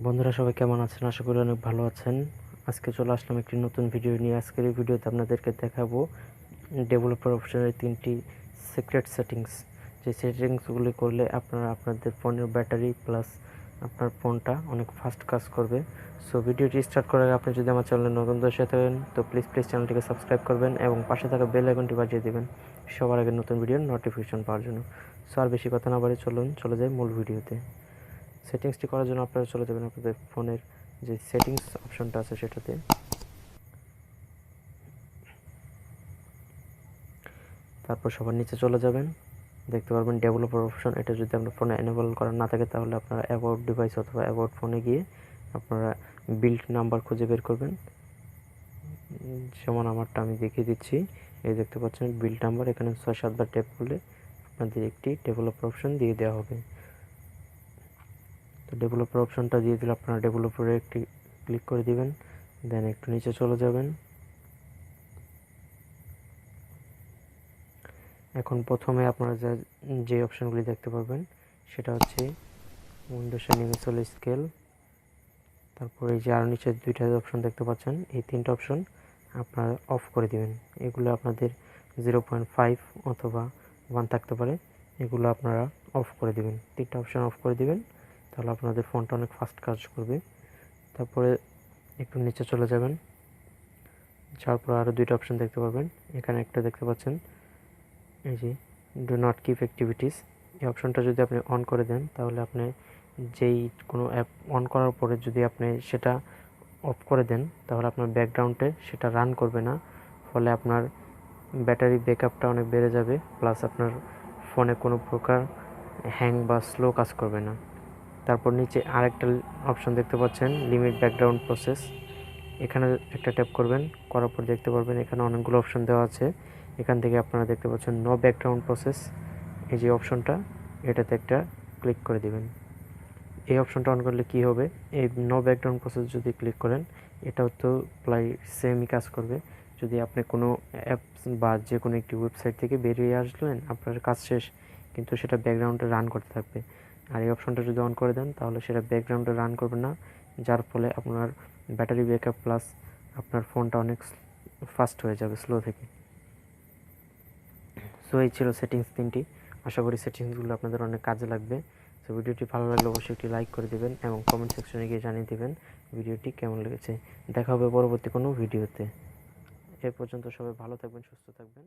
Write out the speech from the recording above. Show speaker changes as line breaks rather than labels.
বন্ধুরা সবাই কেমন আছেন? আশা করি অনেক ভালো আছেন। আজকে চলে আসলাম একটি নতুন ভিডিও নিয়ে। আজকের এই ভিডিওতে আপনাদেরকে দেখাবো ডেভেলপার অপশনের 3টি সিক্রেট সেটিংস, যে সেটিংসগুলি করলে আপনারা আপনাদের ফোনের ব্যাটারি প্লাস আপনার ফোনটা অনেক ফাস্ট কাজ করবে। সো ভিডিওটি স্টার্ট করার আগে আপনি যদি আমার চ্যানেলে নতুন দর্শক থাকেন তো প্লিজ চ্যানেলটিকে সাবস্ক্রাইব করবেন এবং পাশে থাকা বেল আইকনটি বাজিয়ে দেবেন সবার আগে নতুন ভিডিওর নোটিফিকেশন পাওয়ার জন্য। সো আর বেশি কথা না বাড়িয়ে চলে যাই মূল ভিডিওতে। সেটিংসটি করার জন্য আপনারা চলে যাবেন আপনাদের ফোনের যে সেটিংস অপশনটা আছে সেটাতে। তারপর সবার নিচে চলে যাবেন, দেখতে পারবেন ডেভেলপার অপশন। এটা যদি আপনার ফোনে এনেবল করা না থাকে তাহলে আপনারা অ্যাবাউট ডিভাইস অথবা অ্যাবাউট ফোনে গিয়ে আপনারা বিল্ড নাম্বার খুঁজে বের করবেন। যেমন আমারটা আমি দেখিয়ে দিচ্ছি, এই দেখতে পাচ্ছেন বিল্ড নাম্বার। এখানে 6-7বার ট্যাপ করলে আপনাদের একটি ডেভেলপার অপশন দিয়ে দেওয়া হবে। তো ডেভেলপার অপশনটা দিয়ে দিলে আপনারা ডেভেলপারে একটি ক্লিক করে দিবেন, দেন একটু নিচে চলে যাবেন। এখন প্রথমে আপনারা যে অপশনগুলি দেখতে পারবেন সেটা হচ্ছে উইন্ডোজ অ্যানিমেশন স্কেল। তারপরে এই যে আরও নিচে 2টা অপশন দেখতে পাচ্ছেন, এই 3টা অপশন আপনারা অফ করে দিবেন। এগুলো আপনাদের 0.5 অথবা 1 থাকতে পারে, এগুলো আপনারা অফ করে দিবেন। 3টা অপশন অফ করে দিবেন, তাহলে আপনাদের ফোনটা অনেক ফাস্ট কাজ করবে। তারপরে একটু নিচে চলে যাবেন, যাওয়ার পর আরও 2টা অপশন দেখতে পারবেন। এখানে একটা দেখতে পাচ্ছেন এই যে ডু নট কিপ অ্যাক্টিভিটিস। এই অপশনটা যদি আপনি অন করে দেন তাহলে আপনি যেই কোনো অ্যাপ অন করার পরে যদি আপনি সেটা অফ করে দেন তাহলে আপনার ব্যাকগ্রাউন্ডে সেটা রান করবে না, ফলে আপনার ব্যাটারি ব্যাকআপটা অনেক বেড়ে যাবে, প্লাস আপনার ফোনে কোনো প্রকার হ্যাং বা স্লো কাজ করবে না। তারপর নিচে আরেকটা অপশন দেখতে পাচ্ছেন লিমিট ব্যাকগ্রাউন্ড প্রসেস। এখানে একটা ট্যাপ করবেন, করার পর দেখতে পারবেন এখানে অনেকগুলো অপশন দেওয়া আছে। এখান থেকে আপনারা দেখতে পাচ্ছেন নো ব্যাকগ্রাউন্ড প্রসেস, এই যে অপশনটা, এটাতে একটা ক্লিক করে দিবেন। এই অপশনটা অন করলে কি হবে, এই নো ব্যাকগ্রাউন্ড প্রসেস যদি ক্লিক করেন এটাও তো প্রায় সেমই কাজ করবে। যদি আপনি কোনো অ্যাপস বা যে কোনো একটি ওয়েবসাইট থেকে বেরিয়ে আসলেন, আপনার কাজ শেষ, কিন্তু সেটা ব্যাকগ্রাউন্ডে রান করতে থাকবে। আর এই অপশনটা যদি অন করে দেন তাহলে সেটা ব্যাকগ্রাউন্ডে রান করবে না, যার ফলে আপনার ব্যাটারি ব্যাকআপ প্লাস আপনার ফোনটা অনেক ফাস্ট হয়ে যাবে স্লো থেকে। সো এই ছিল সেটিংস 3টি। আশা করি সেটিংসগুলো আপনাদের অনেক কাজে লাগবে। সো ভিডিওটি ভালো লাগলে অবশ্যই একটি লাইক করে দেবেন এবং কমেন্ট সেকশনে গিয়ে জানিয়ে দেবেন ভিডিওটি কেমন লেগেছে। দেখা হবে পরবর্তী কোনো ভিডিওতে। এ পর্যন্ত সবাই ভালো থাকবেন, সুস্থ থাকবেন।